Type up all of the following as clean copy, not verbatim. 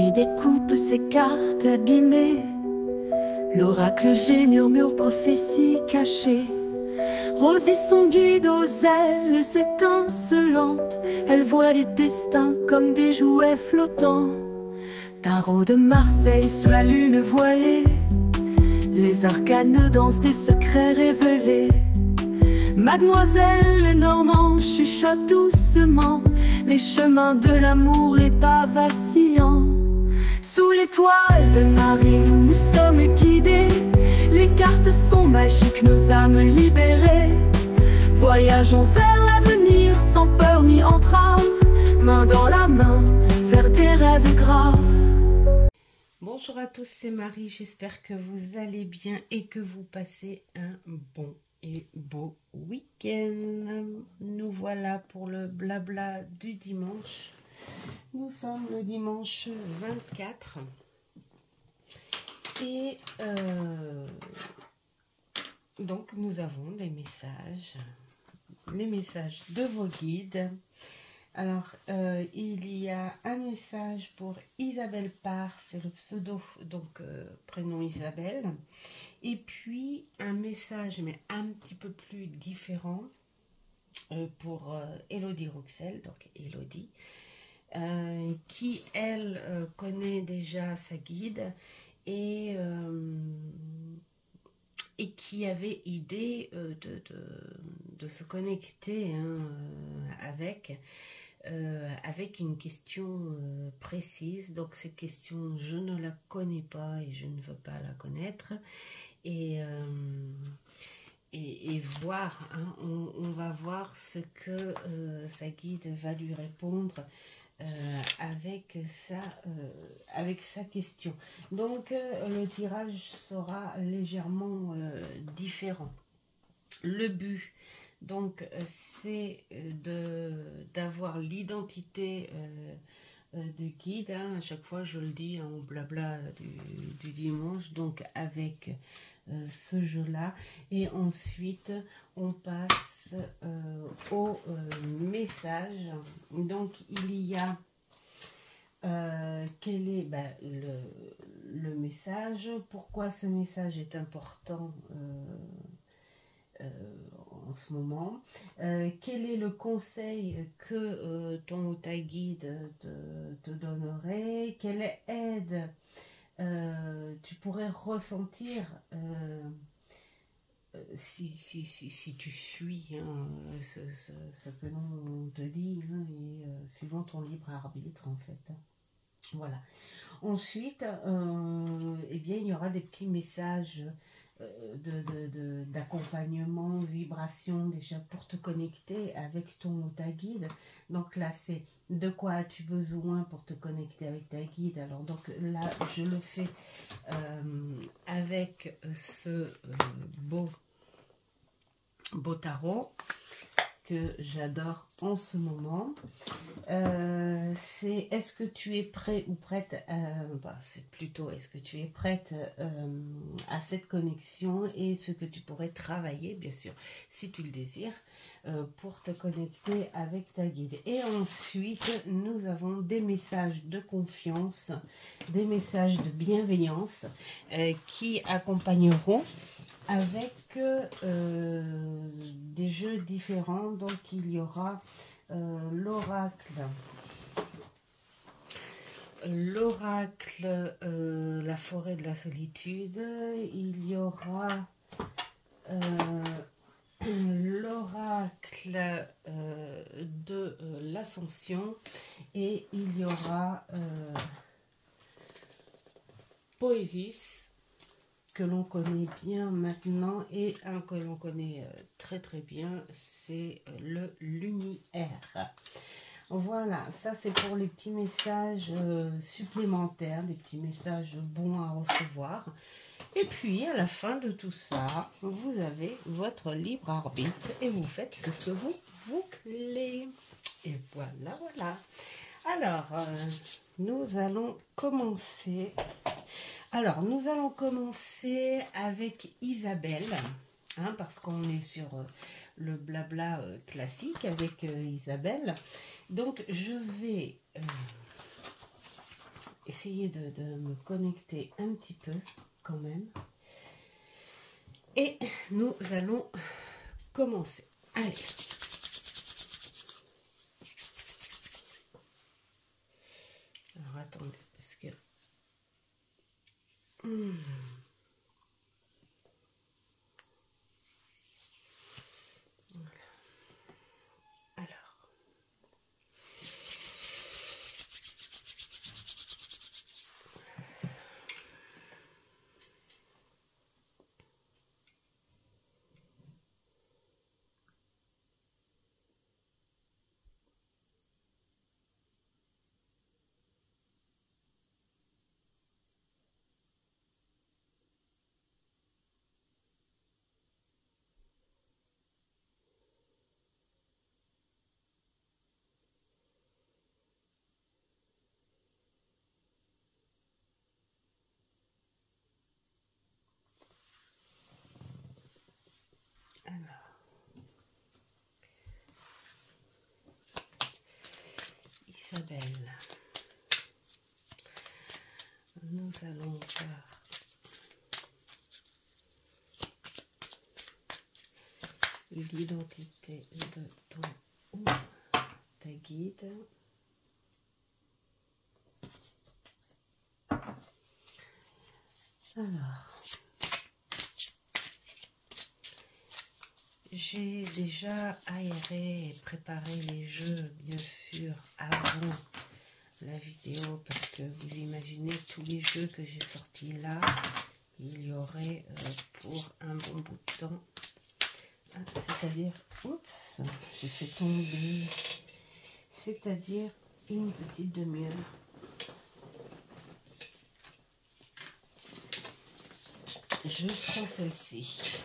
Marie découpe ses cartes abîmées. L'oracle G murmure prophétie cachée. Rosie son guide aux ailes étincelantes. Elle voit les destins comme des jouets flottants. Tarot de Marseille sous la lune voilée. Les arcanes dansent des secrets révélés. Mademoiselle Lenormand chuchote doucement les chemins de l'amour, les pas vacillants. Sous l'étoile de Marie, nous sommes guidés. Les cartes sont magiques, nos âmes libérées. Voyageons vers l'avenir sans peur ni entrave, main dans la main, vers des rêves graves. Bonjour à tous, c'est Marie, j'espère que vous allez bien et que vous passez un bon et beau week-end. Nous voilà pour le blabla du dimanche. Nous sommes le dimanche 24 et donc nous avons des messages, les messages de vos guides. Alors, il y a un message pour Isabelle Parr, c'est le pseudo, donc prénom Isabelle. Et puis, un message, mais un petit peu plus différent, pour Elodie Rouxel, donc Elodie, qui, elle, connaît déjà sa guide et qui avait idée de se connecter avec une question précise. Donc cette question, je ne la connais pas et je ne veux pas la connaître. Et voir, hein, on va voir ce que sa guide va lui répondre avec sa question. Donc le tirage sera légèrement différent. Le but, donc, c'est d'avoir l'identité de guide, hein. À chaque fois je le dis, hein, au blabla du dimanche, donc avec ce jeu là, et ensuite on passe au message. Donc il y a quel est le message, pourquoi ce message est important en ce moment, quel est le conseil que ton ou ta guide te donnerait, quelle aide tu pourrais ressentir si tu suis, hein, ce que l'on te dit, hein, et suivant ton libre arbitre en fait. Voilà. Ensuite, eh bien, il y aura des petits messages d'accompagnement, vibration, déjà pour te connecter avec ton ou ta guide. Donc là, c'est de quoi as-tu besoin pour te connecter avec ta guide. Alors donc là, je le fais avec ce beau tarot que j'adore en ce moment. C'est est-ce que tu es prêt ou prête c'est plutôt est-ce que tu es prête à cette connexion et ce que tu pourrais travailler, bien sûr, si tu le désires, pour te connecter avec ta guide. Et ensuite, nous avons des messages de confiance, des messages de bienveillance qui accompagneront avec des jeux différents. Donc il y aura l'oracle, la forêt de la solitude, il y aura l'oracle de l'ascension, et il y aura Poésis, que l'on connaît bien maintenant, et un que l'on connaît très très bien, c'est le lumière. Voilà, ça c'est pour les petits messages supplémentaires, des petits messages bons à recevoir. Et puis à la fin de tout ça, vous avez votre libre arbitre et vous faites ce que vous voulez. Et voilà, voilà. Alors, nous allons commencer. Alors, nous allons commencer avec Isabelle, hein, parce qu'on est sur le blabla classique avec Isabelle. Donc, je vais essayer de me connecter un petit peu quand même. Et nous allons commencer. Allez. Alors attendez, parce que... Voilà. Alors. Isabelle, nous allons voir l'identité de ton ou ta guide. Alors, j'ai déjà aéré et préparé les jeux, bien sûr, avant la vidéo, parce que vous imaginez tous les jeux que j'ai sortis là, il y aurait pour un bon bout de temps, c'est-à-dire, oups, j'ai fait tomber, c'est-à-dire une petite demi-heure. Je prends celle-ci.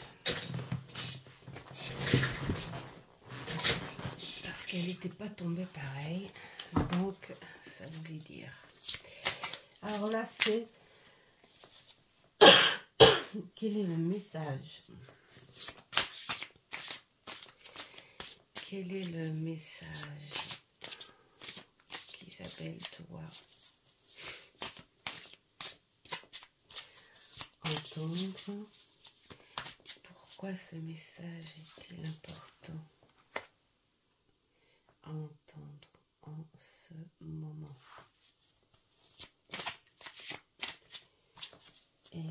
Parce qu'elle n'était pas tombée pareil. Donc, ça voulait dire. Alors là, c'est... Quel est le message? Quel est le message qu'Isabelle doit entendre? Pourquoi ce message est-il important à entendre en ce moment? Et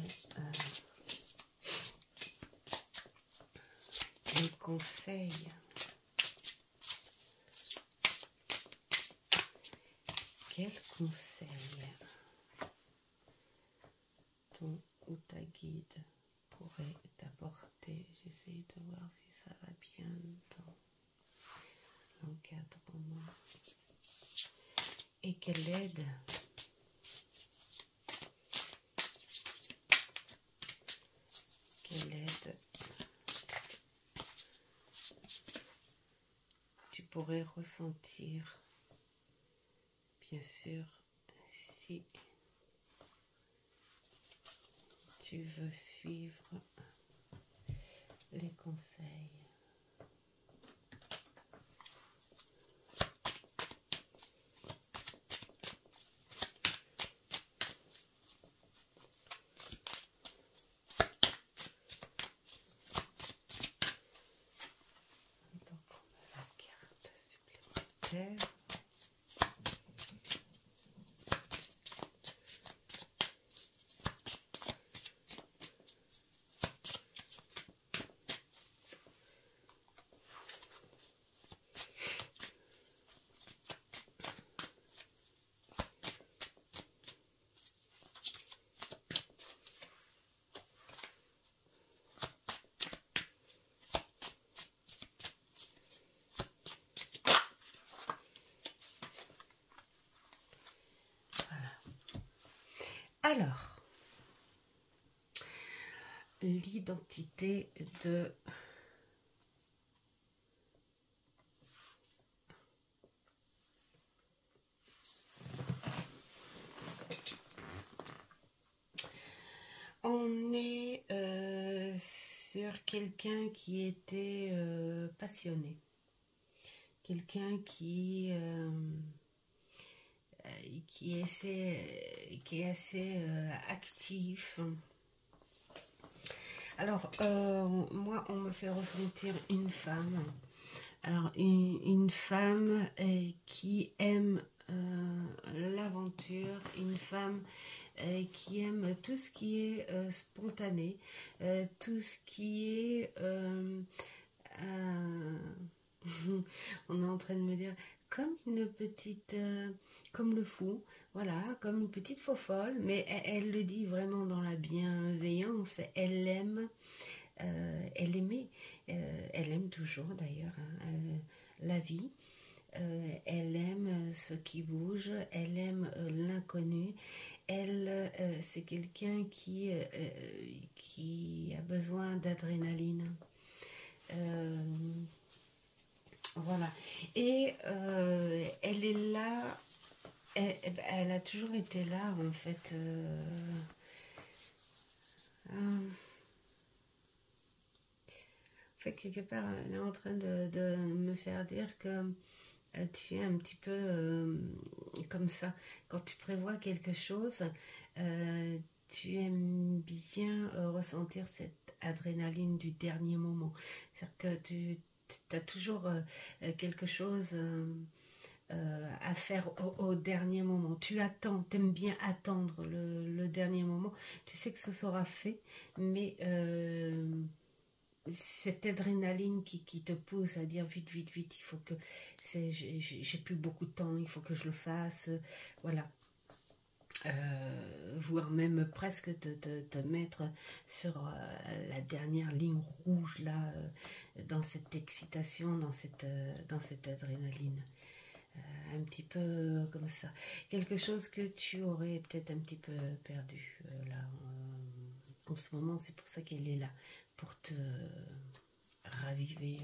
les conseils. Quels conseils ton ou ta guide pourrait t'apporter? J'essaye de voir si ça va bien dans l'encadrement. Et quelle aide tu pourrais ressentir, bien sûr, si tu veux suivre les conseils. Donc, on a la carte supplémentaire. Alors, l'identité de on est sur quelqu'un qui était passionné, quelqu'un qui qui est assez actif. Alors, moi, on me fait ressentir une femme. Alors, une femme qui aime l'aventure, une femme qui aime tout ce qui est spontané, tout ce qui est... on est en train de me dire, comme une petite... comme le fou, voilà, comme une petite faux-folle, mais elle le dit vraiment dans la bienveillance, elle aime... elle aimait, elle aime toujours d'ailleurs la vie, elle aime ce qui bouge, elle aime l'inconnu, elle c'est quelqu'un qui a besoin d'adrénaline. Voilà, et elle est là, elle a toujours été là en fait. Fait quelque part, elle est en train de me faire dire que tu es un petit peu comme ça. Quand tu prévois quelque chose, tu aimes bien ressentir cette adrénaline du dernier moment. C'est-à-dire que tu as toujours quelque chose à faire au dernier moment. Tu attends, tu aimes bien attendre le dernier moment. Tu sais que ce sera fait, mais... cette adrénaline qui te pousse à dire vite, vite, vite, il faut que j'ai plus beaucoup de temps, il faut que je le fasse, voilà. Voire même presque te mettre sur la dernière ligne rouge là, dans cette excitation, dans cette adrénaline. Un petit peu comme ça. Quelque chose que tu aurais peut-être un petit peu perdu là en ce moment, c'est pour ça qu'elle est là, pour te raviver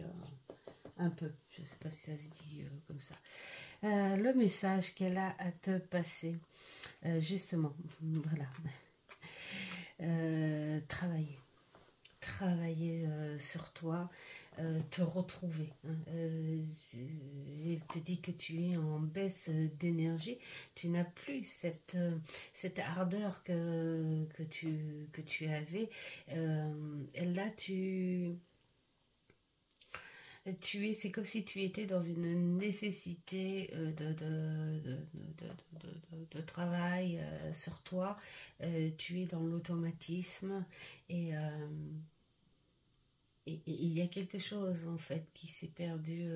un peu. Je ne sais pas si ça se dit comme ça. Le message qu'elle a à te passer, justement, voilà. Travailler sur toi, te retrouver. Hein. Il te dit que tu es en baisse d'énergie, tu n'as plus cette ardeur que tu avais. Là, c'est comme si tu étais dans une nécessité de travail sur toi. Tu es dans l'automatisme et il y a quelque chose en fait qui s'est perdu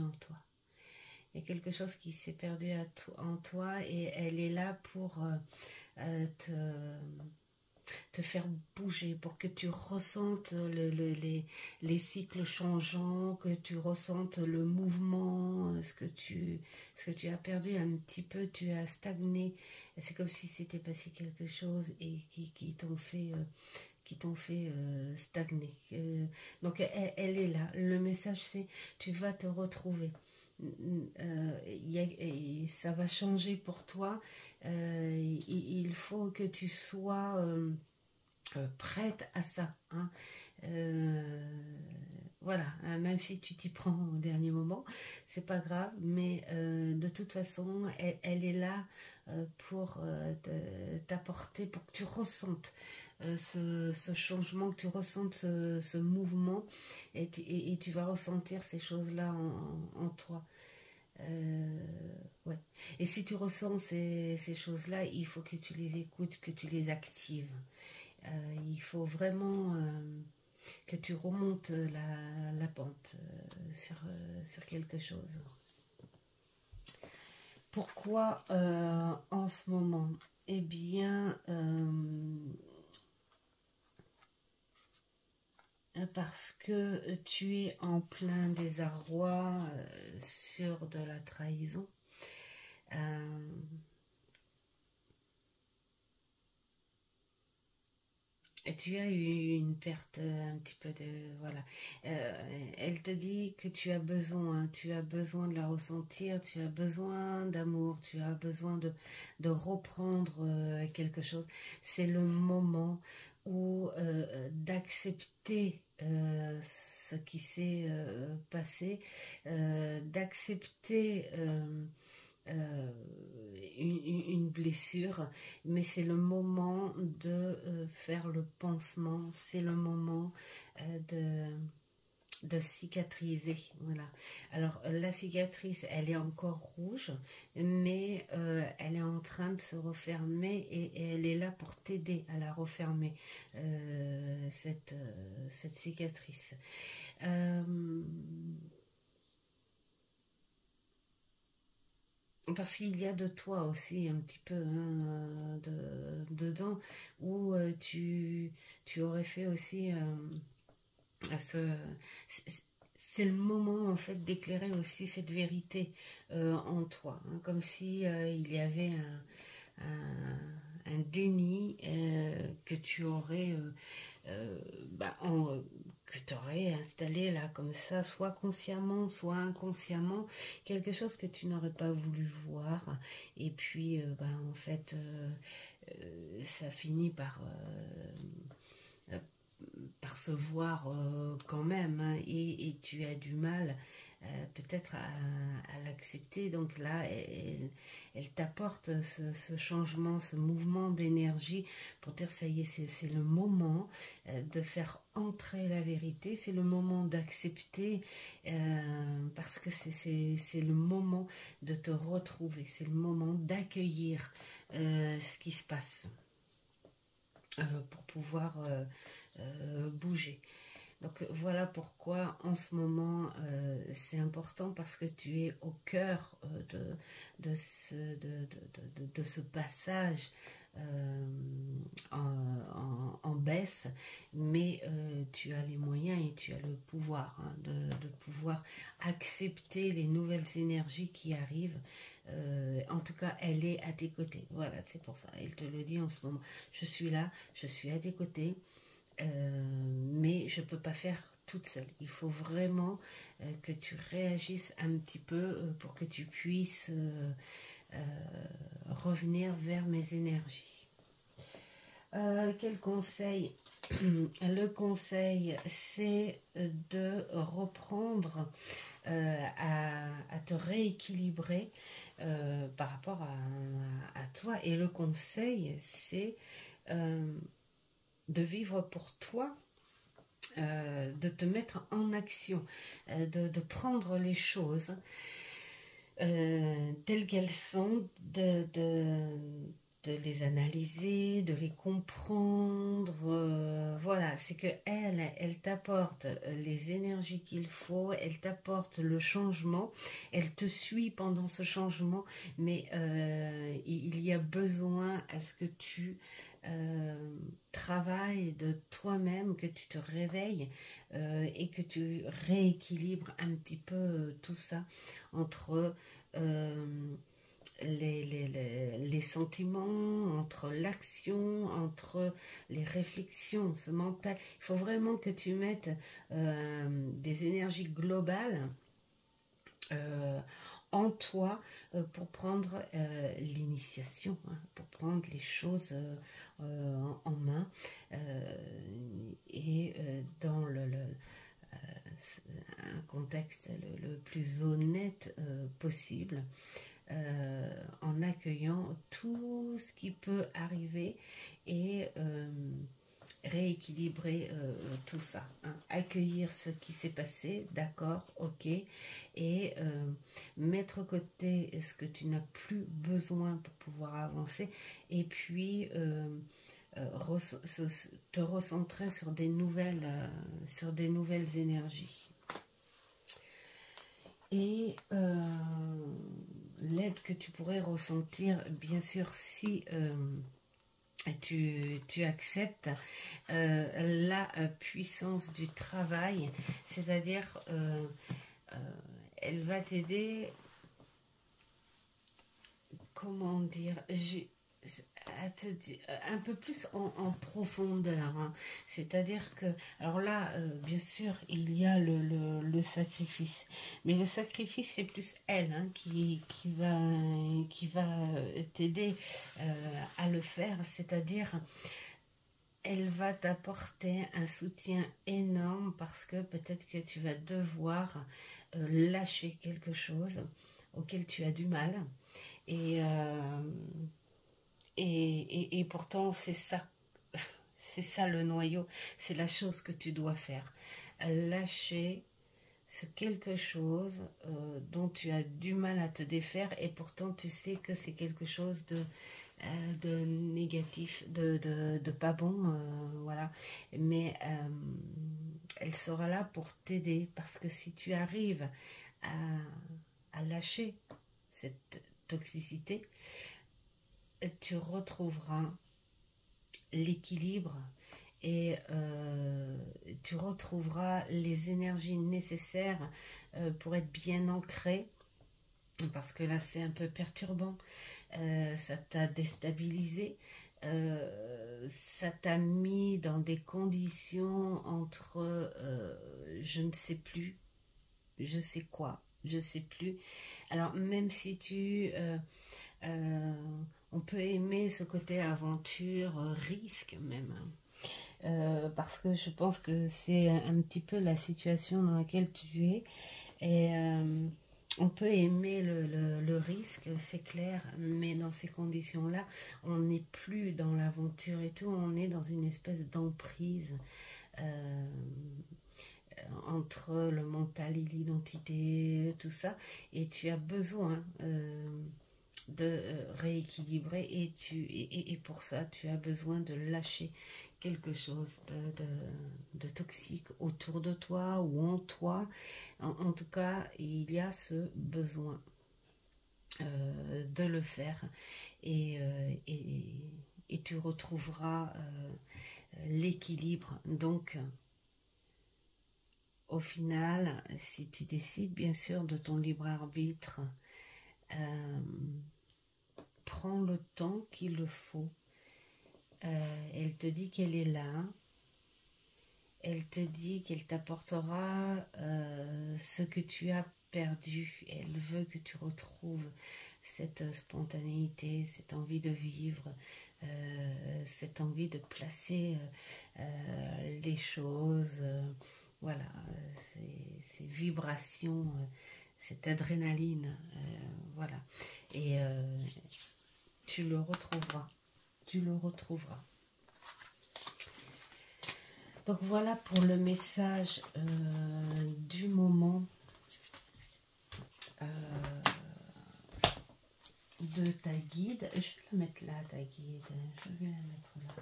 en toi. Il y a quelque chose qui s'est perdu en toi et elle est là pour te faire bouger, pour que tu ressentes les cycles changeants, que tu ressentes le mouvement, ce que tu as perdu un petit peu, tu as stagné. C'est comme si c'était passé quelque chose et qui t'ont fait stagner. Donc elle est là. Le message c'est tu vas te retrouver. Ça va changer pour toi. Il faut que tu sois prête à ça. Hein. Voilà, hein, même si tu t'y prends au dernier moment, c'est pas grave, mais de toute façon, elle est là pour t'apporter, pour que tu ressentes ce changement, que tu ressentes ce mouvement et tu vas ressentir ces choses-là en toi. Ouais. Et si tu ressens ces choses-là, il faut que tu les écoutes, que tu les actives. Il faut vraiment que tu remontes la pente sur quelque chose. Pourquoi en ce moment? Eh bien, parce que tu es en plein désarroi sur de la trahison. Et tu as eu une perte un petit peu de... Voilà. Elle te dit que tu as besoin de la ressentir, tu as besoin d'amour, tu as besoin de reprendre quelque chose. C'est le moment où d'accepter ce qui s'est passé, d'accepter une blessure, mais c'est le moment de faire le pansement, c'est le moment de cicatriser. Voilà. Alors la cicatrice, elle est encore rouge, mais elle est en train de se refermer et elle est là pour t'aider à la refermer, cette cicatrice. Parce qu'il y a de toi aussi un petit peu, hein, dedans, où tu aurais fait aussi c'est le moment en fait d'éclairer aussi cette vérité en toi, hein, comme si il y avait un déni que tu aurais que tu aurais installé là comme ça, soit consciemment, soit inconsciemment, quelque chose que tu n'aurais pas voulu voir, et puis en fait ça finit par se voir quand même, hein, et tu as du mal peut-être à l'accepter. Donc là, elle t'apporte ce changement, ce mouvement d'énergie pour dire ça y est, c'est le moment de faire entrer la vérité, c'est le moment d'accepter, parce que c'est le moment de te retrouver, c'est le moment d'accueillir ce qui se passe pour pouvoir bouger. Donc voilà pourquoi en ce moment c'est important, parce que tu es au cœur de ce passage en baisse, mais tu as les moyens et tu as le pouvoir, hein, de pouvoir accepter les nouvelles énergies qui arrivent. En tout cas, elle est à tes côtés. Voilà, c'est pour ça. Elle te le dit en ce moment. Je suis là, je suis à tes côtés. Mais je ne peux pas faire toute seule. Il faut vraiment que tu réagisses un petit peu pour que tu puisses revenir vers mes énergies. Quel conseil? Le conseil, c'est de reprendre à te rééquilibrer par rapport à toi. Et le conseil, c'est de vivre pour toi, de te mettre en action, de prendre les choses telles qu'elles sont, de les analyser, de les comprendre. Voilà, c'est que elle t'apporte les énergies qu'il faut, elle t'apporte le changement, elle te suit pendant ce changement, mais il y a besoin à ce que tu travailles de toi-même, que tu te réveilles et que tu rééquilibres un petit peu tout ça entre les sentiments, entre l'action, entre les réflexions, ce mental. Il faut vraiment que tu mettes des énergies globales en toi pour prendre l'initiation, hein, pour prendre les choses en main et dans un contexte le plus honnête possible, en accueillant tout ce qui peut arriver et rééquilibrer tout ça, hein. Accueillir ce qui s'est passé, d'accord, ok, et mettre de côté ce que tu n'as plus besoin pour pouvoir avancer, et puis te recentrer sur des nouvelles énergies. Et l'aide que tu pourrais ressentir, bien sûr, si tu acceptes la puissance du travail, c'est-à-dire elle va t'aider, comment dire, un peu plus en profondeur, hein. C'est-à-dire que, alors là, bien sûr, il y a le sacrifice, mais le sacrifice, c'est plus elle, hein, qui va t'aider à le faire, c'est-à-dire elle va t'apporter un soutien énorme, parce que peut-être que tu vas devoir lâcher quelque chose auquel tu as du mal. Et, et pourtant, c'est ça. C'est ça le noyau. C'est la chose que tu dois faire. Lâcher ce quelque chose dont tu as du mal à te défaire et pourtant tu sais que c'est quelque chose de négatif, de pas bon, voilà. Mais elle sera là pour t'aider parce que si tu arrives à lâcher cette toxicité, tu retrouveras l'équilibre et tu retrouveras les énergies nécessaires pour être bien ancré, parce que là c'est un peu perturbant, ça t'a déstabilisé, ça t'a mis dans des conditions entre je ne sais plus, je sais quoi, je sais plus. Alors même si on peut aimer ce côté aventure, risque même, parce que je pense que c'est un petit peu la situation dans laquelle tu es. Et on peut aimer le risque, c'est clair, mais dans ces conditions-là, on n'est plus dans l'aventure et tout, on est dans une espèce d'emprise entre le mental et l'identité, tout ça, et tu as besoin de rééquilibrer et pour ça, tu as besoin de lâcher quelque chose de toxique autour de toi ou en toi. En tout cas, il y a ce besoin de le faire et tu retrouveras l'équilibre. Donc, au final, si tu décides bien sûr de ton libre arbitre, prends le temps qu'il le faut. Elle te dit qu'elle est là. Elle te dit qu'elle t'apportera ce que tu as perdu. Elle veut que tu retrouves cette spontanéité, cette envie de vivre, cette envie de placer les choses, voilà, ces vibrations, cette adrénaline, voilà. Et tu le retrouveras, tu le retrouveras. Donc voilà pour le message du moment de ta guide. Je vais la mettre là, ta guide. Je vais la mettre là.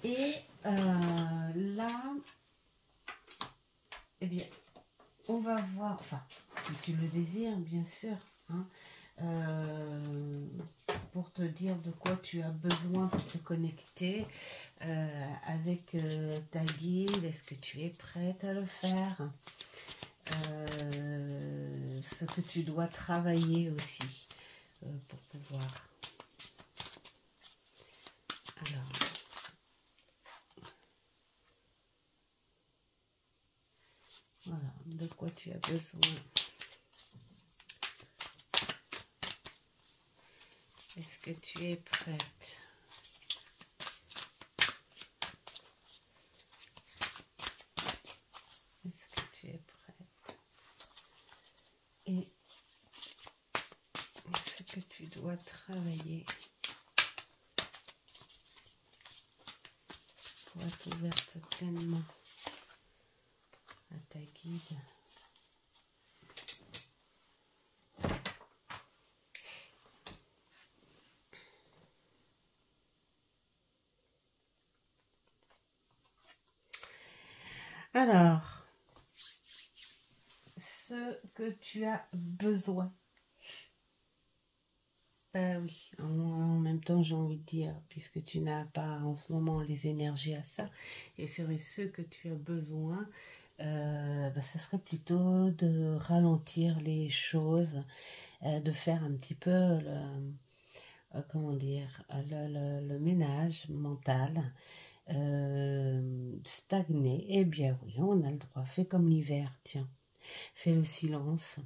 Et là, eh bien, on va voir, enfin, si tu le désires, bien sûr, hein, pour te dire de quoi tu as besoin pour te connecter avec ta guide. Est-ce que tu es prête à le faire? Ce que tu dois travailler aussi pour pouvoir. Alors, voilà, de quoi tu as besoin. Est-ce que tu es prête? Est-ce que tu es prête? Et ce que tu dois travailler pour être ouverte pleinement à ta guide. Alors, ce que tu as besoin. Oui, en même temps, j'ai envie de dire, puisque tu n'as pas en ce moment les énergies à ça, et c'est vrai, ce que tu as besoin, ce serait plutôt de ralentir les choses, de faire un petit peu comment dire, le ménage mental, stagner. Eh bien oui, on a le droit. Fais comme l'hiver, tiens. Fais le silence.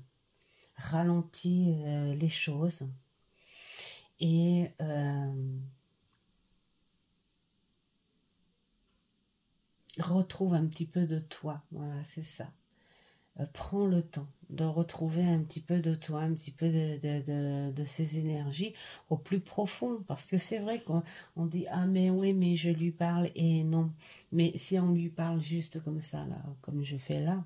Ralentis les choses. Et retrouve un petit peu de toi. Voilà, c'est ça. prends le temps de retrouver un petit peu de toi, un petit peu de ces énergies au plus profond. Parce que c'est vrai qu'on dit, ah mais oui, mais je lui parle, et non. Mais si on lui parle juste comme ça, là, comme je fais là,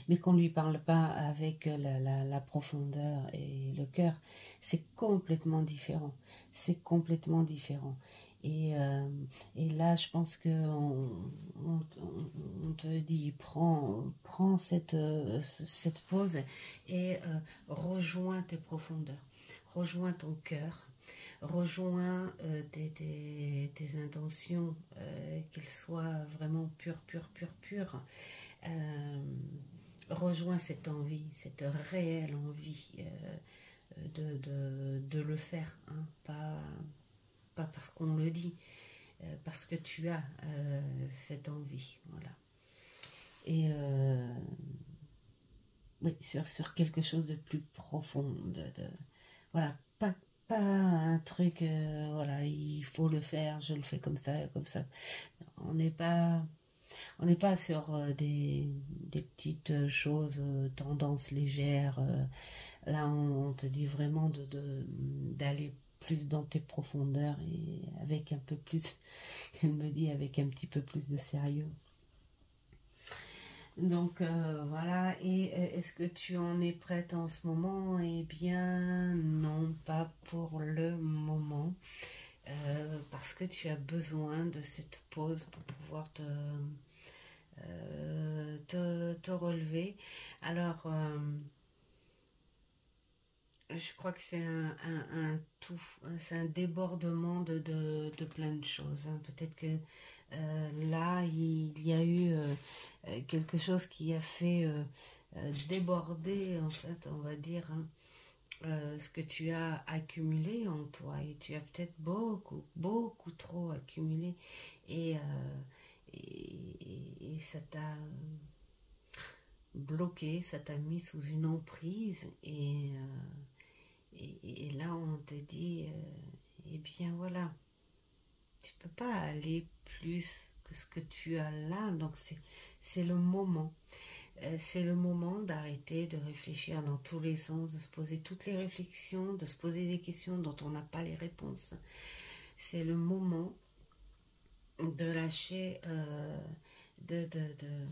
mais qu'on ne lui parle pas avec la profondeur et le cœur, c'est complètement différent. C'est complètement différent. Et là, je pense que on te dit, prends cette pause et rejoins tes profondeurs, rejoins ton cœur, rejoins tes intentions, qu'elles soient vraiment pures, pures, pures, pures. Euh, Rejoins cette envie, cette réelle envie de le faire, hein, pas parce qu'on le dit, parce que tu as cette envie, voilà. Et oui, sur quelque chose de plus profond, voilà, pas un truc, voilà, il faut le faire, je le fais comme ça, comme ça. On n'est pas On n'est pas sur des petites choses, tendances légères. Là, on te dit vraiment d'aller plus dans tes profondeurs et avec un peu plus, elle me dit, avec un petit peu plus de sérieux. Donc voilà, et est-ce que tu en es prête en ce moment? Eh bien, non, pas pour le moment. Parce que tu as besoin de cette pause pour pouvoir te relever. Alors, je crois que c'est un tout, c'est un débordement de plein de choses, hein. Peut-être que là, il y a eu quelque chose qui a fait déborder, en fait, on va dire, hein, ce que tu as accumulé en toi. Et tu as peut-être beaucoup, beaucoup trop accumulé. Et, et ça t'a bloqué, ça t'a mis sous une emprise et là on te dit eh bien voilà, tu peux pas aller plus que ce que tu as là, donc c'est le moment. C'est le moment d'arrêter de réfléchir dans tous les sens, de se poser toutes les réflexions, de se poser des questions dont on n'a pas les réponses. C'est le moment de lâcher, de, de, de,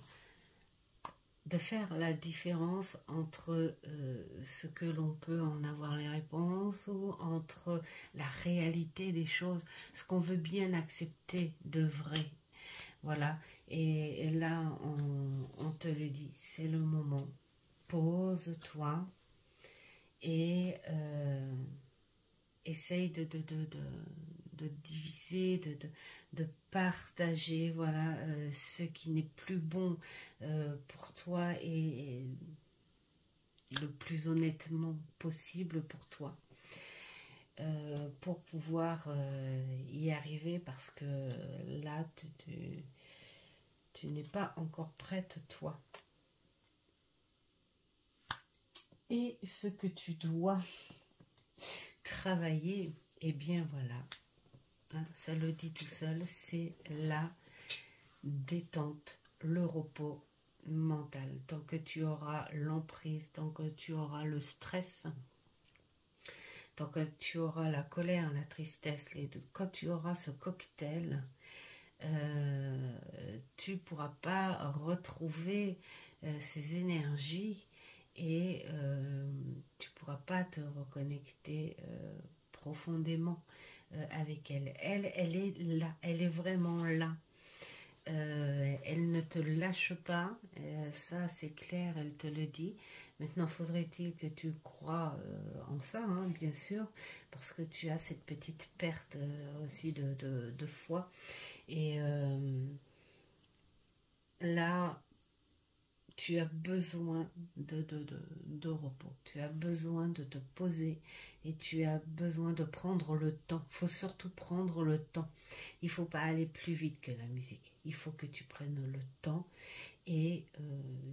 de faire la différence entre ce que l'on peut en avoir les réponses ou entre la réalité des choses, ce qu'on veut bien accepter de vrai. Voilà, et là on te le dit, c'est le moment. Pose-toi et essaye de diviser, de partager, voilà, ce qui n'est plus bon pour toi et le plus honnêtement possible pour toi. Pour pouvoir y arriver, parce que là tu n'es pas encore prête toi. Et ce que tu dois travailler, eh bien voilà, hein, ça le dit tout seul, c'est la détente, le repos mental. Tant que tu auras l'emprise, tant que tu auras le stress, tant que tu auras la colère, la tristesse, les doutes, quand tu auras ce cocktail, tu ne pourras pas retrouver ces énergies et tu ne pourras pas te reconnecter profondément avec elle. Elle est là, elle est vraiment là. Elle ne te lâche pas, ça c'est clair, elle te le dit. Maintenant, faudrait-il que tu crois en ça, hein, bien sûr, parce que tu as cette petite perte aussi de foi. Et là, tu as besoin de repos, tu as besoin de te poser et tu as besoin de prendre le temps. Il faut surtout prendre le temps. Il ne faut pas aller plus vite que la musique. Il faut que tu prennes le temps et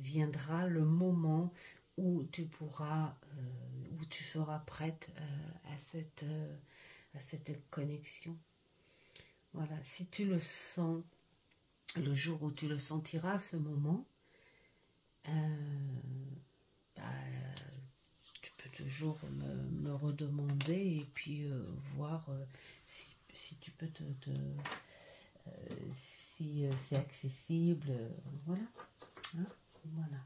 viendra le moment où tu pourras, où tu seras prête à cette connexion. Voilà, si tu le sens, le jour où tu le sentiras, ce moment, bah, tu peux toujours me redemander et puis voir si tu peux si c'est accessible, voilà. Hein, voilà.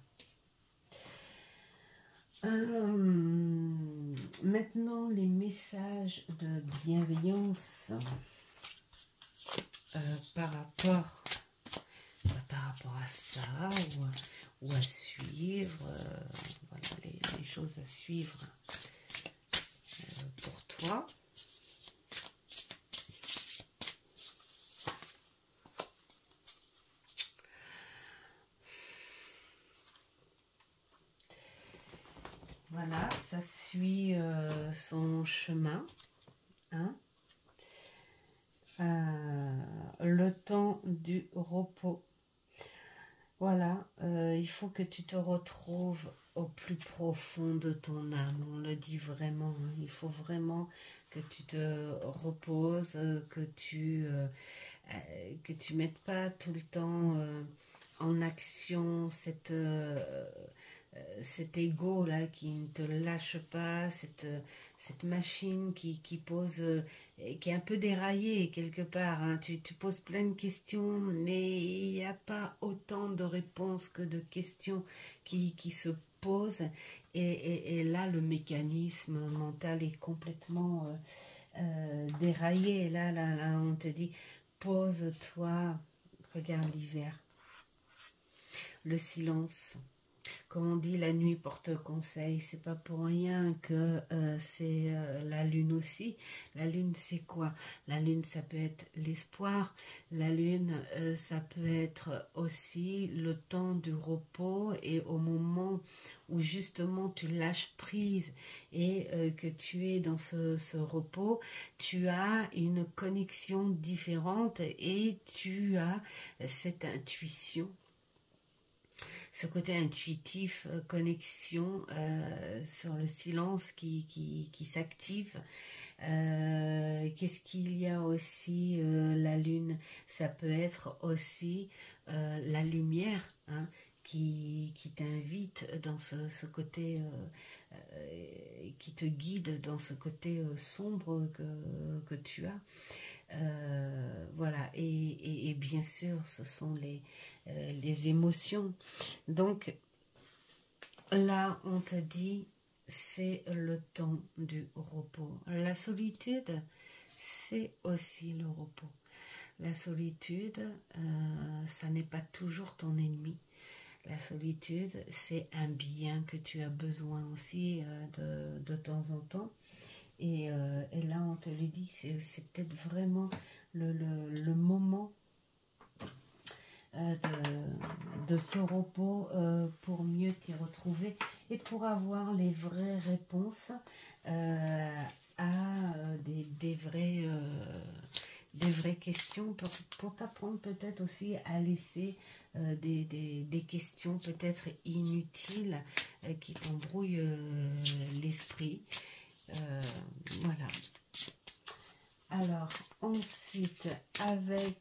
Maintenant, les messages de bienveillance par rapport à ça ou à suivre, voilà les choses à suivre pour toi. Voilà, ça suit son chemin. Hein. Le temps du repos. Voilà, il faut que tu te retrouves au plus profond de ton âme. On le dit vraiment. Hein. Il faut vraiment que tu te reposes, que tu mettes pas tout le temps en action cet ego là qui ne te lâche pas, cette machine qui pose, qui est un peu déraillée quelque part. Hein. Tu poses plein de questions, mais il n'y a pas autant de réponses que de questions qui se posent. Et là, le mécanisme mental est complètement déraillé. Là, on te dit, pose-toi, regarde l'hiver, le silence. Comme on dit, la nuit porte conseil. C'est pas pour rien que c'est la lune aussi. La lune, c'est quoi? La lune, ça peut être l'espoir. La lune, ça peut être aussi le temps du repos et au moment où justement tu lâches prise et que tu es dans ce repos, tu as une connexion différente et tu as cette intuition. Ce côté intuitif, connexion sur le silence qui s'active. Qu'est-ce qu'il y a aussi la lune? Ça peut être aussi la lumière hein, qui t'invite dans ce côté, qui te guide dans ce côté sombre que tu as. Voilà, et bien sûr, ce sont les émotions. Donc, là, on te dit, c'est le temps du repos. La solitude, c'est aussi le repos. La solitude, ça n'est pas toujours ton ennemi. La solitude, c'est un bien que tu as besoin aussi de temps en temps. Et là, on te le dit, c'est peut-être vraiment le moment de ce repos pour mieux t'y retrouver et pour avoir les vraies réponses à des vraies questions pour t'apprendre peut-être aussi à laisser des questions peut-être inutiles qui t'embrouillent l'esprit. Voilà. Alors, ensuite, avec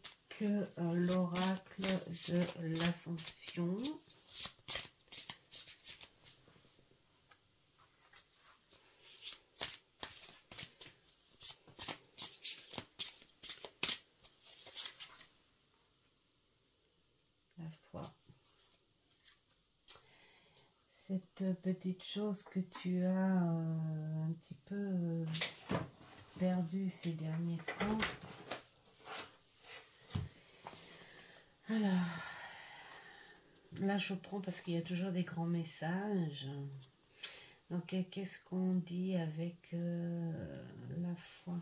l'oracle de l'ascension. La foi. Cette petite chose que tu as un petit peu perdue ces derniers temps. Alors, là je prends parce qu'il y a toujours des grands messages. Donc, qu'est-ce qu'on dit avec la foi?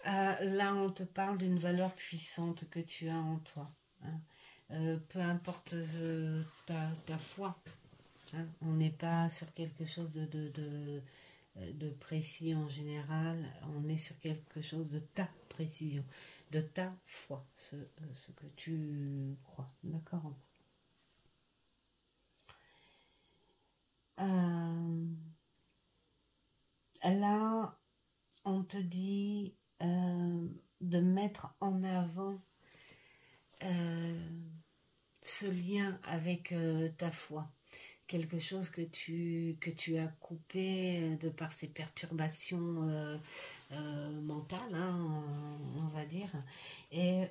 Là, on te parle d'une valeur puissante que tu as en toi. Hein. Peu importe ta foi. Hein. On n'est pas sur quelque chose de précis en général. On est sur quelque chose de ta précision, de ta foi, ce que tu crois. D'accord? Là, on te dit de mettre en avant ce lien avec ta foi. Quelque chose que tu as coupé de par ces perturbations mentales, hein, on va dire, et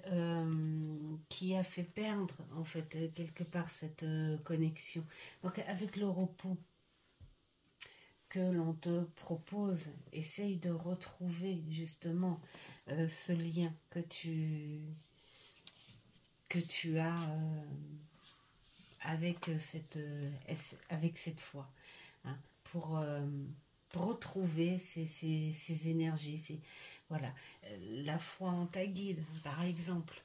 qui a fait perdre en fait quelque part cette connexion. Donc avec le repos que l'on te propose, essaye de retrouver justement ce lien que tu as avec cette foi, hein, pour retrouver ces énergies. Voilà, la foi en ta guide, par exemple,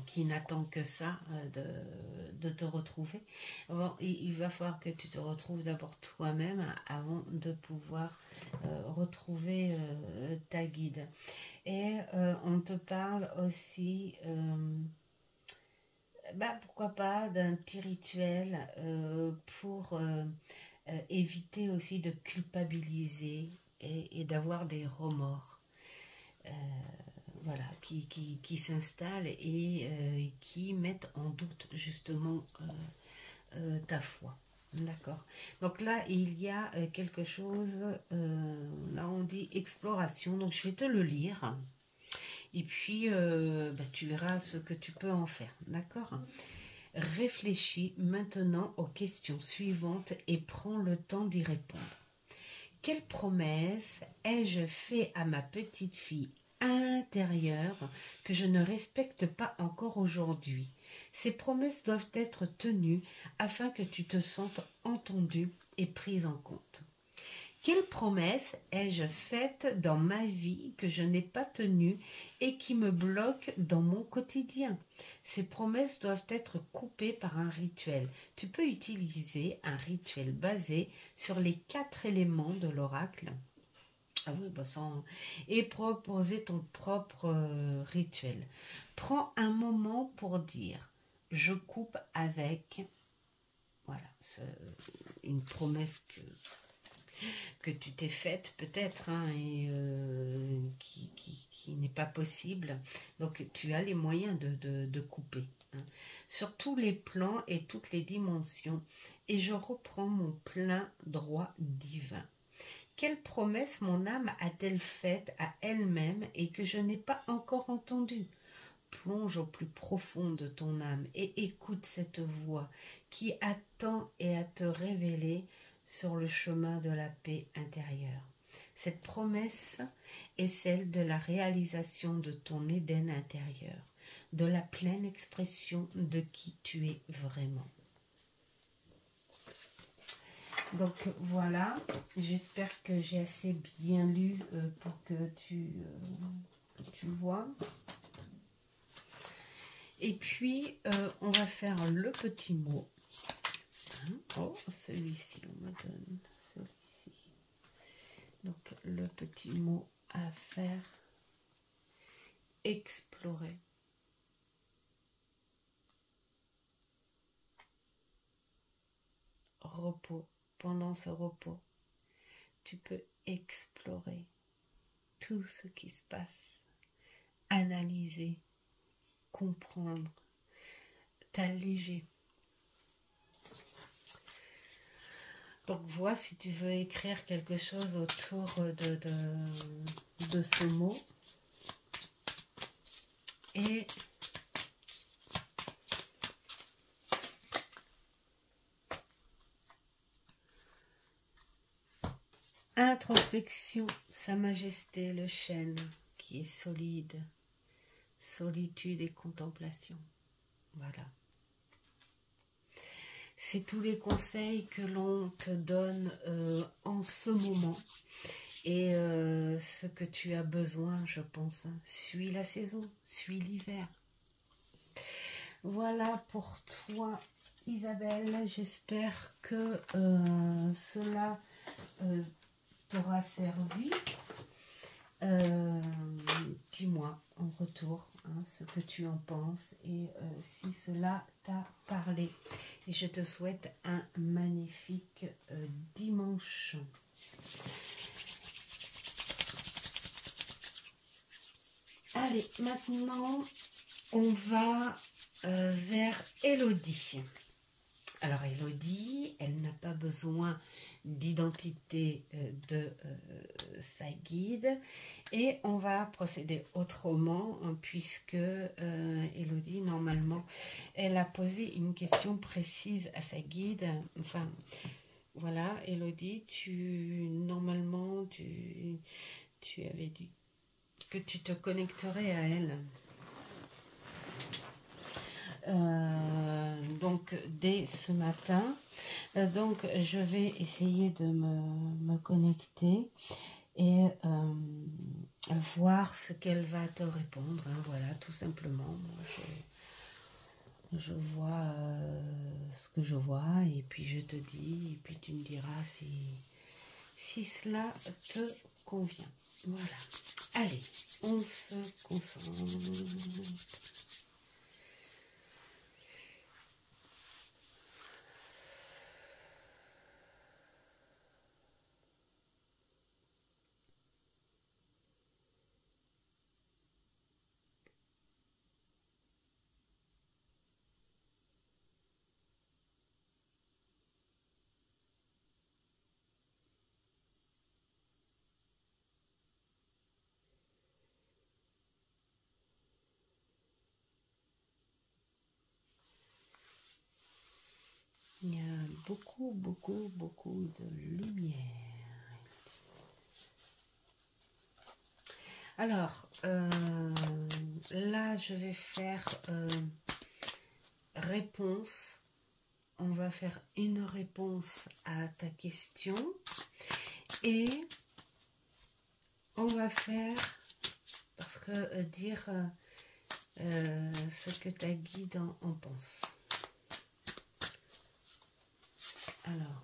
qui n'attend que ça, de te retrouver. Bon, il va falloir que tu te retrouves d'abord toi-même avant de pouvoir retrouver ta guide. Et on te parle aussi, pourquoi pas, d'un petit rituel pour éviter aussi de culpabiliser et d'avoir des remords. Voilà, qui s'installent et qui mettent en doute justement ta foi. D'accord. Donc là, il y a quelque chose, là on dit exploration, donc je vais te le lire. Et puis, tu verras ce que tu peux en faire. D'accord. Réfléchis maintenant aux questions suivantes et prends le temps d'y répondre. Quelle promesse ai-je fait à ma petite fille intérieure que je ne respecte pas encore aujourd'hui? Ces promesses doivent être tenues afin que tu te sentes entendue et prise en compte. Quelle promesse ai-je faite dans ma vie que je n'ai pas tenue et qui me bloque dans mon quotidien? Ces promesses doivent être coupées par un rituel. Tu peux utiliser un rituel basé sur les 4 éléments de l'oracle. Ah oui, et proposer ton propre rituel. Prends un moment pour dire « Je coupe avec ». Voilà, une promesse que tu t'es faite peut-être, hein, et qui n'est pas possible. Donc tu as les moyens de couper, hein, sur tous les plans et toutes les dimensions, et je reprends mon plein droit divin. Quelle promesse mon âme a-t-elle faite à elle-même et que je n'ai pas encore entendue? Plonge au plus profond de ton âme et écoute cette voix qui attend et à te révéler sur le chemin de la paix intérieure. Cette promesse est celle de la réalisation de ton Éden intérieur, de la pleine expression de qui tu es vraiment. Donc voilà, j'espère que j'ai assez bien lu pour que tu vois. Et puis, on va faire le petit mot. Oh, celui-ci, on me donne celui-ci. Donc, le petit mot à faire, explorer. Repos. Pendant ce repos, tu peux explorer tout ce qui se passe, analyser, comprendre, t'alléger. Donc vois si tu veux écrire quelque chose autour de ce mot. Et introspection, Sa Majesté le chêne qui est solide, solitude et contemplation. Voilà. C'est tous les conseils que l'on te donne en ce moment. Et ce que tu as besoin, je pense. Hein. Suis la saison, suis l'hiver. Voilà pour toi, Isabelle. J'espère que cela t'aura servi. Dis-moi en retour ce que tu en penses et si cela t'a parlé. Et je te souhaite un magnifique dimanche. Allez, maintenant, on va vers Élodie. Alors, Élodie, elle n'a pas besoin d'identité de sa guide. Et on va procéder autrement, hein, puisque Élodie, normalement, elle a posé une question précise à sa guide. Enfin, voilà, Élodie, normalement, tu avais dit que tu te connecterais à elle. Donc dès ce matin, donc je vais essayer de me connecter et voir ce qu'elle va te répondre, hein, voilà, tout simplement. Moi, je vois ce que je vois et puis je te dis, et puis tu me diras si cela te convient. Voilà. Allez, on se concentre. Il y a beaucoup de lumière. Alors, là, je vais faire réponse. On va faire une réponse à ta question. Et on va faire, parce que dire ce que ta guide en pense. Alors,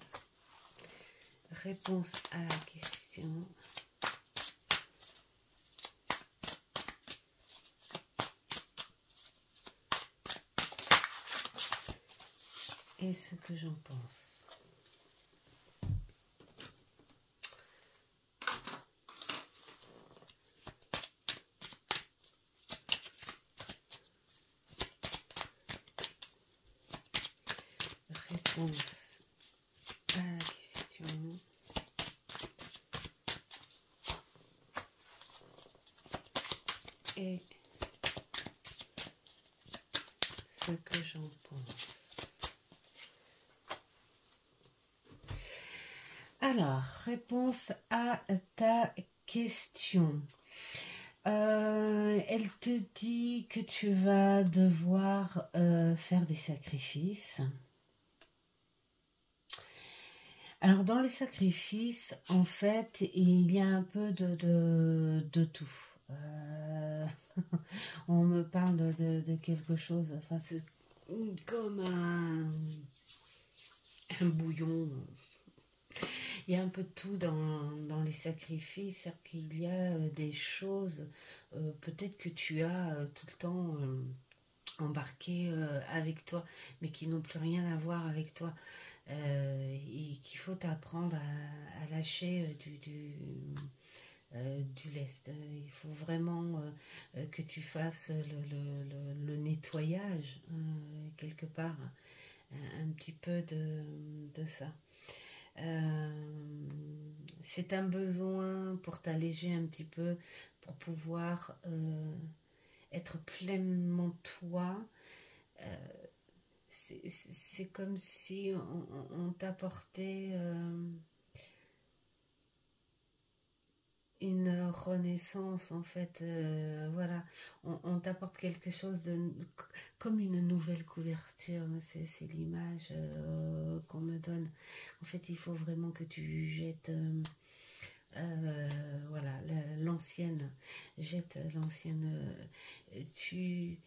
réponse à la question. Et ce que j'en pense. Réponse à la question. Et ce que j'en pense. Alors, réponse à ta question. Elle te dit que tu vas devoir faire des sacrifices. Alors, dans les sacrifices, en fait, il y a un peu de tout. On me parle de quelque chose, enfin, c'est comme un bouillon. Il y a un peu de tout dans les sacrifices, c'est-à-dire qu'il y a des choses, peut-être que tu as tout le temps embarqué avec toi, mais qui n'ont plus rien à voir avec toi. Et qu'il faut apprendre à lâcher du lest. Il faut vraiment que tu fasses le nettoyage, quelque part, un petit peu de ça. C'est un besoin pour t'alléger un petit peu, pour pouvoir être pleinement toi. C'est comme si on t'apportait une renaissance, en fait. Voilà, on t'apporte quelque chose comme une nouvelle couverture. C'est l'image qu'on me donne. En fait, il faut vraiment que tu jettes voilà, l'ancienne. Jette l'ancienne. Tu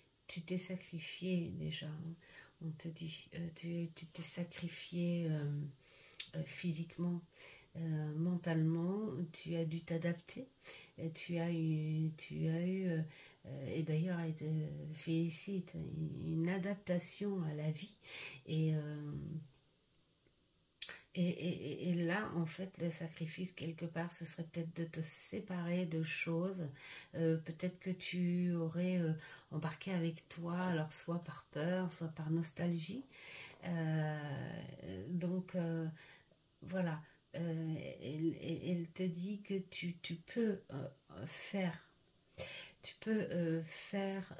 t'es sacrifié déjà, hein. On te dit, tu t'es sacrifié physiquement, mentalement, tu as dû t'adapter. Tu as eu, et d'ailleurs, elle te félicite, une adaptation à la vie. Et Et là, en fait, le sacrifice, quelque part, ce serait peut-être de te séparer de choses. Peut-être que tu aurais embarqué avec toi, alors soit par peur, soit par nostalgie. Donc, voilà. Elle te dit que tu peux faire, tu peux faire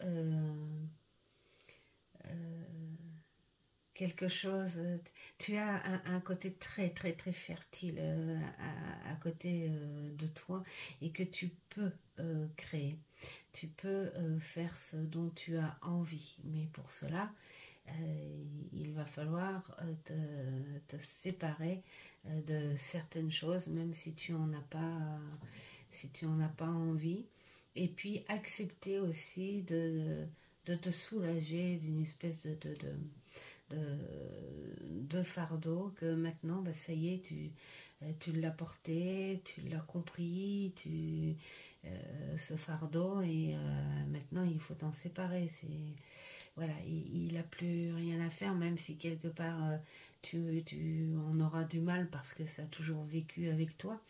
quelque chose. Tu as un côté très très très fertile à côté de toi et que tu peux créer. Tu peux faire ce dont tu as envie. Mais pour cela, il va falloir te séparer de certaines choses, même si tu en as pas, si tu en as pas envie. Et puis accepter aussi de te soulager d'une espèce de fardeau que maintenant, bah, ça y est, tu l'as porté, tu l'as compris, ce fardeau, et maintenant il faut t'en séparer. Voilà, il n'a plus rien à faire, même si quelque part tu en auras du mal parce que ça a toujours vécu avec toi.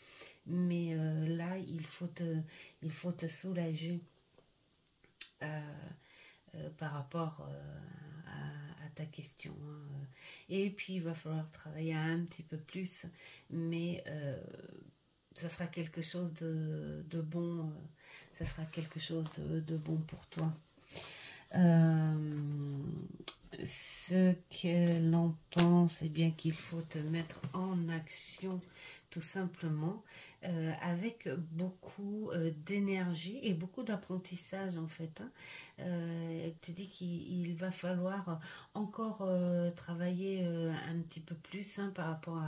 Mais là, il faut te soulager par rapport à ta question, hein. Et puis il va falloir travailler un petit peu plus, mais ça sera quelque chose de bon, ça sera quelque chose de bon pour toi. Ce que l'on pense, eh bien qu'il faut te mettre en action tout simplement, avec beaucoup d'énergie et beaucoup d'apprentissage en fait, hein. Elle te dit qu'il va falloir encore travailler un petit peu plus, hein, par rapport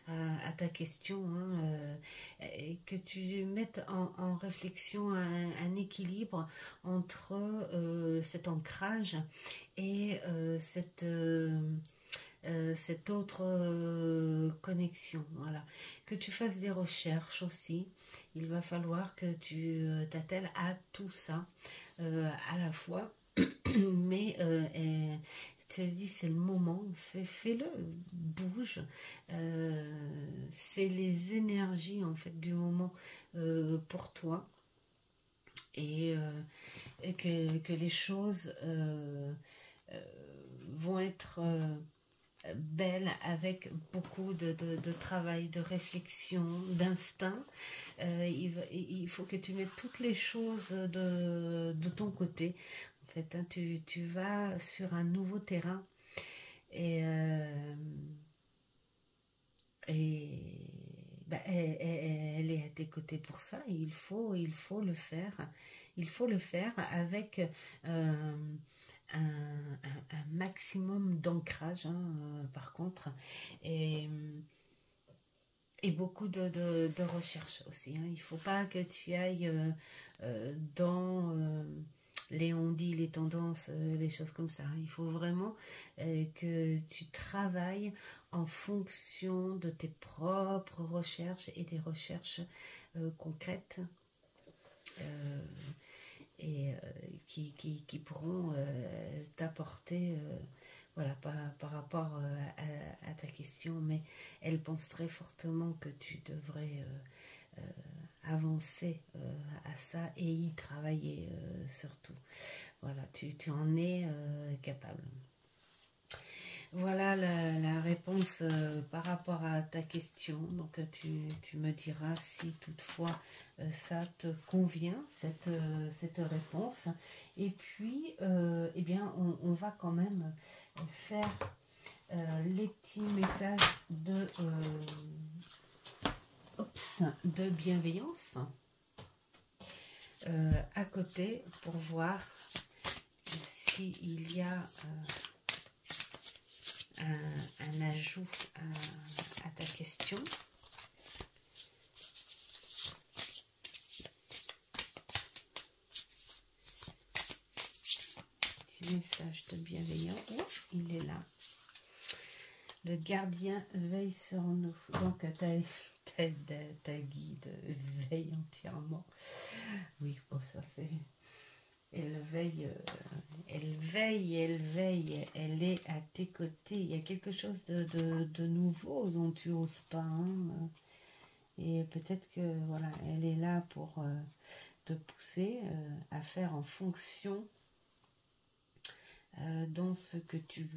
à ta question, hein, et que tu mettes en réflexion un équilibre entre cet ancrage et cette autre connexion. Voilà. Que tu fasses des recherches aussi. Il va falloir que tu t'attelles à tout ça à la fois. Mais je te dis, c'est le moment, fais-le, bouge. C'est les énergies en fait du moment pour toi. Et que les choses vont être belles avec beaucoup de travail, de réflexion, d'instinct. Il faut que tu mettes toutes les choses de ton côté. En fait, hein, tu vas sur un nouveau terrain et bah, elle est à tes côtés pour ça. Il faut le faire. Il faut le faire avec un maximum d'ancrage, hein, par contre, et, et beaucoup de recherche aussi, hein. Il ne faut pas que tu ailles dans les on-dit, les tendances, les choses comme ça. Il faut vraiment que tu travailles en fonction de tes propres recherches et des recherches concrètes. Et qui pourront t'apporter, voilà, par rapport à ta question, mais elle pense très fortement que tu devrais avancer à ça et y travailler surtout. Voilà, tu en es capable. Voilà la réponse par rapport à ta question. Donc tu me diras si toutefois ça te convient, cette réponse. Et puis, eh bien, on va quand même faire les petits messages de bienveillance à côté pour voir s'il y a un ajout à ta question. Petit message de bienveillance. Oh, il est là. Le gardien veille sur nous. Donc ta guide veille entièrement. Oui, bon, ça c'est... Elle veille elle veille, elle est à tes côtés. Il y a quelque chose de nouveau dont tu n'oses pas. Hein. Et peut-être que voilà, elle est là pour te pousser à faire en fonction dans ce que tu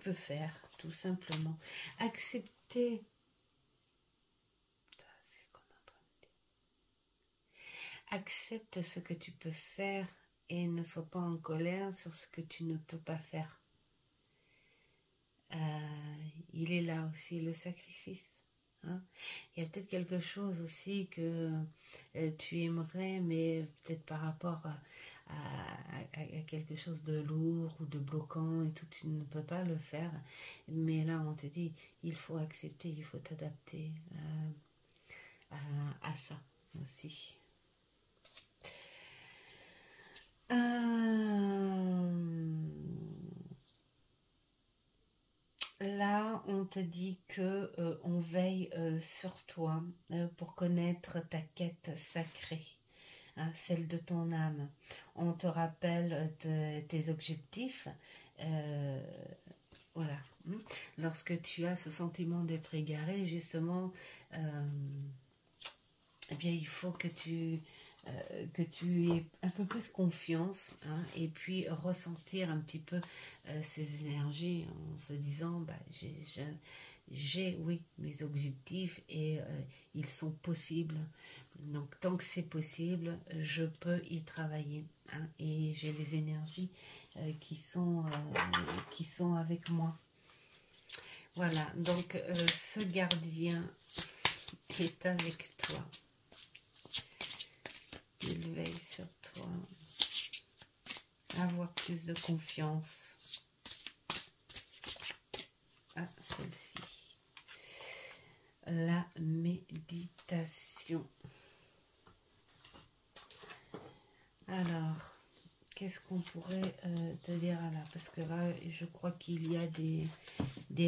peux faire, tout simplement. Accepter. C'est ce qu'on est en train de dire. Accepte ce que tu peux faire et ne sois pas en colère sur ce que tu ne peux pas faire. Il est là aussi le sacrifice. Hein. Il y a peut-être quelque chose aussi que tu aimerais, mais peut-être par rapport à quelque chose de lourd ou de bloquant et tout, tu ne peux pas le faire. Mais là, on te dit, il faut accepter, il faut t'adapter à ça aussi. Là, on te dit que on veille sur toi pour connaître ta quête sacrée, hein, celle de ton âme. On te rappelle tes objectifs. Voilà. Lorsque tu as ce sentiment d'être égaré, justement, eh bien, il faut que tu aies un peu plus confiance, hein, et puis ressentir un petit peu ces énergies en se disant, bah, j'ai oui, mes objectifs et ils sont possibles. Donc, tant que c'est possible, je peux y travailler, hein, et j'ai les énergies qui sont avec moi. Voilà, donc ce gardien est avec toi. Il veille sur toi. Avoir plus de confiance. Ah, celle-ci. La méditation. Alors, qu'est-ce qu'on pourrait te dire là? Parce que là, je crois qu'il y a des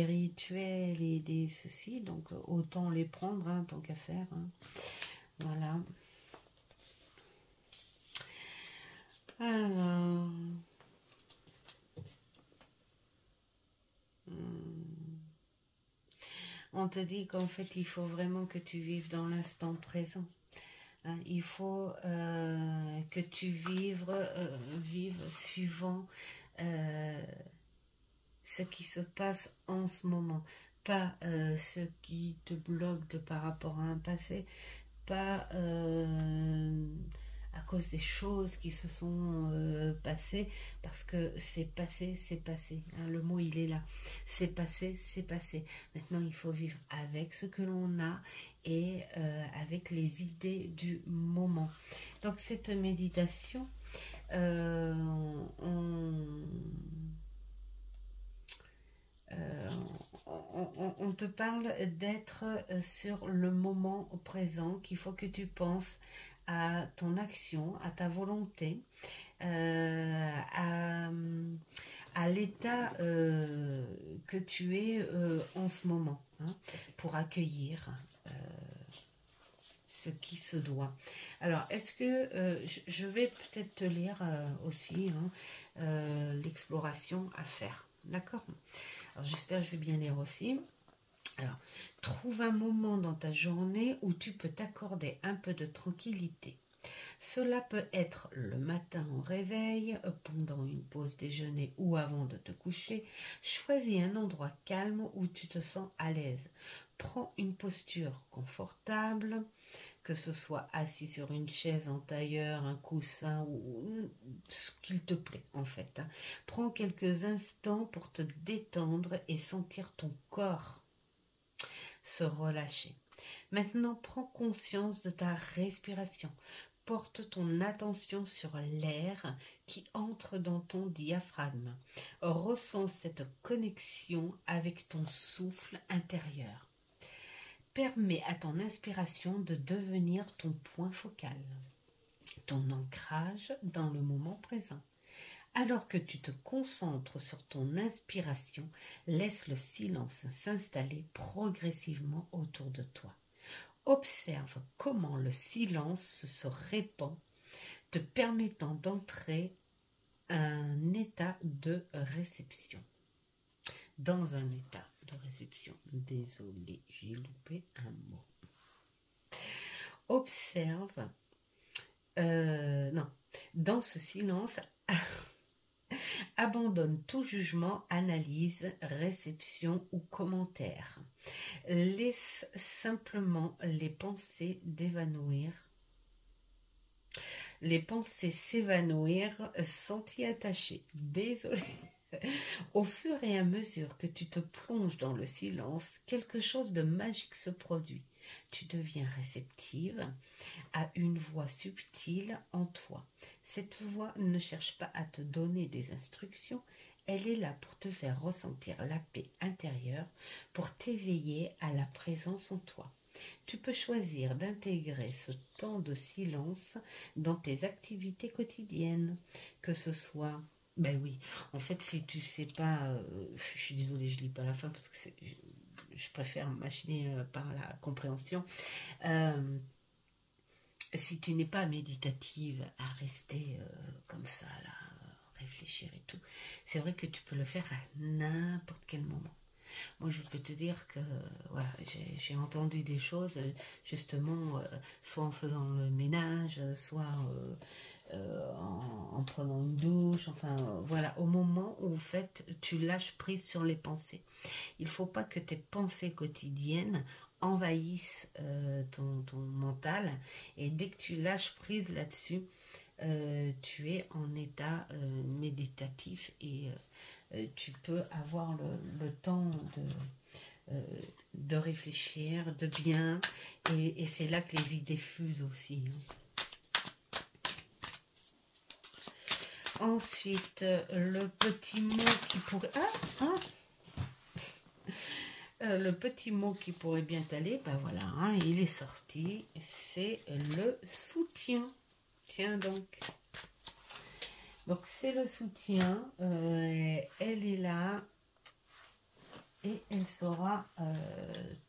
rituels et des ceci, donc autant les prendre, hein, tant qu'à faire. Hein. Voilà. Alors, on te dit qu'en fait, il faut vraiment que tu vives dans l'instant présent. Hein, il faut que tu vives suivant ce qui se passe en ce moment. Pas ce qui te bloque par rapport à un passé, pas à cause des choses qui se sont passées, parce que c'est passé, hein, le mot il est là, c'est passé. Maintenant il faut vivre avec ce que l'on a et avec les idées du moment. Donc cette méditation, on te parle d'être sur le moment présent, qu'il faut que tu penses à ton action, à ta volonté, à l'état que tu es en ce moment, hein, pour accueillir ce qui se doit. Alors, est-ce que je vais peut-être te lire aussi, hein, l'exploration à faire, d'accord? Alors, j'espère que je vais bien lire aussi. Alors, trouve un moment dans ta journée où tu peux t'accorder un peu de tranquillité. Cela peut être le matin au réveil, pendant une pause déjeuner ou avant de te coucher. Choisis un endroit calme où tu te sens à l'aise. Prends une posture confortable, que ce soit assis sur une chaise en tailleur, un coussin ou ce qu'il te plaît en fait. Prends quelques instants pour te détendre et sentir ton corps se relâcher. Maintenant, prends conscience de ta respiration. Porte ton attention sur l'air qui entre dans ton diaphragme. Ressens cette connexion avec ton souffle intérieur. Permets à ton inspiration de devenir ton point focal, ton ancrage dans le moment présent. Alors que tu te concentres sur ton inspiration, laisse le silence s'installer progressivement autour de toi. Observe comment le silence se répand, te permettant d'entrer un état de réception. Dans un état de réception. Désolée, j'ai loupé un mot. Observe. Non. Dans ce silence, abandonne tout jugement, analyse, réception ou commentaire. Laisse simplement les pensées d'évanouir. Les pensées s'évanouir sans y attacher. Désolée. Au fur et à mesure que tu te plonges dans le silence, quelque chose de magique se produit. Tu deviens réceptive à une voix subtile en toi. Cette voix ne cherche pas à te donner des instructions, elle est là pour te faire ressentir la paix intérieure, pour t'éveiller à la présence en toi. Tu peux choisir d'intégrer ce temps de silence dans tes activités quotidiennes, que ce soit... Ben oui, en fait, si tu sais pas... je suis désolée, je lis pas la fin parce que je préfère machiner par la compréhension. Si tu n'es pas méditative à rester comme ça, là, réfléchir et tout, c'est vrai que tu peux le faire à n'importe quel moment. Moi, je peux te dire que voilà, j'ai entendu des choses, justement, soit en faisant le ménage, soit en prenant une douche, enfin, voilà, au moment où, en fait, tu lâches prise sur les pensées. Il ne faut pas que tes pensées quotidiennes envahissent ton mental, et dès que tu lâches prise là-dessus, tu es en état méditatif et tu peux avoir le temps de réfléchir, de bien, et c'est là que les idées fusent aussi. Ensuite, le petit mot qui pourrait... le petit mot qui pourrait bien t'aller, ben voilà, hein, il est sorti, c'est le soutien. Tiens donc. Donc c'est le soutien, elle est là et elle sera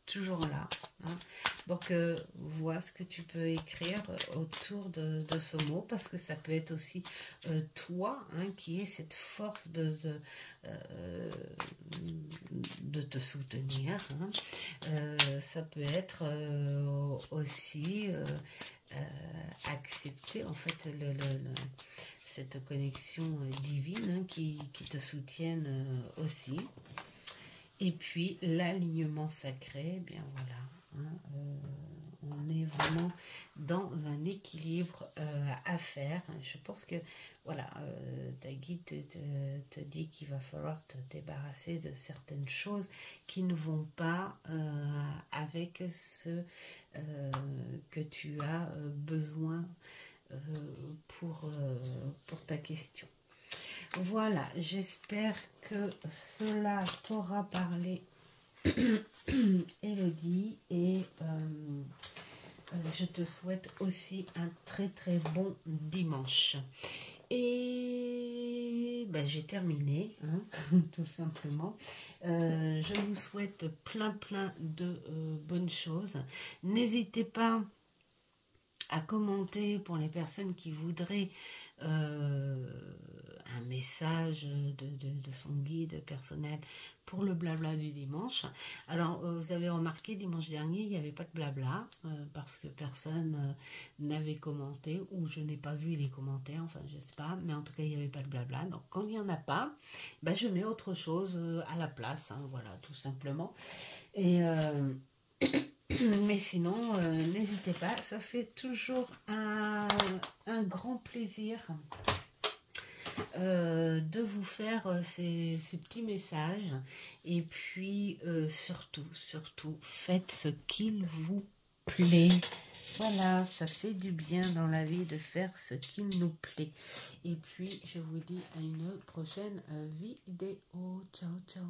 toujours là. Hein. Donc vois ce que tu peux écrire autour de ce mot, parce que ça peut être aussi toi, hein, qui est cette force de te soutenir. Hein. Ça peut être aussi accepter en fait cette connexion divine, hein, qui te soutienne aussi. Et puis l'alignement sacré, eh bien voilà, hein, on est vraiment dans un équilibre à faire. Je pense que voilà, ta guide te dit qu'il va falloir te débarrasser de certaines choses qui ne vont pas avec ce que tu as besoin pour ta question. Voilà, j'espère que cela t'aura parlé, Elodie, et je te souhaite aussi un très très bon dimanche. Et ben, j'ai terminé, hein, tout simplement. Je vous souhaite plein de bonnes choses. N'hésitez pas à commenter pour les personnes qui voudraient un message de son guide personnel pour le blabla du dimanche. Alors, vous avez remarqué, dimanche dernier, il n'y avait pas de blabla, parce que personne n'avait commenté, ou je n'ai pas vu les commentaires, enfin, je ne sais pas, mais en tout cas, il n'y avait pas de blabla. Donc, quand il n'y en a pas, ben, je mets autre chose à la place, hein, voilà, tout simplement. Et... mais sinon, n'hésitez pas, ça fait toujours un grand plaisir de vous faire ces petits messages. Et puis, surtout, faites ce qu'il vous plaît. Voilà, ça fait du bien dans la vie de faire ce qu'il nous plaît. Et puis, je vous dis à une prochaine vidéo. Ciao, ciao.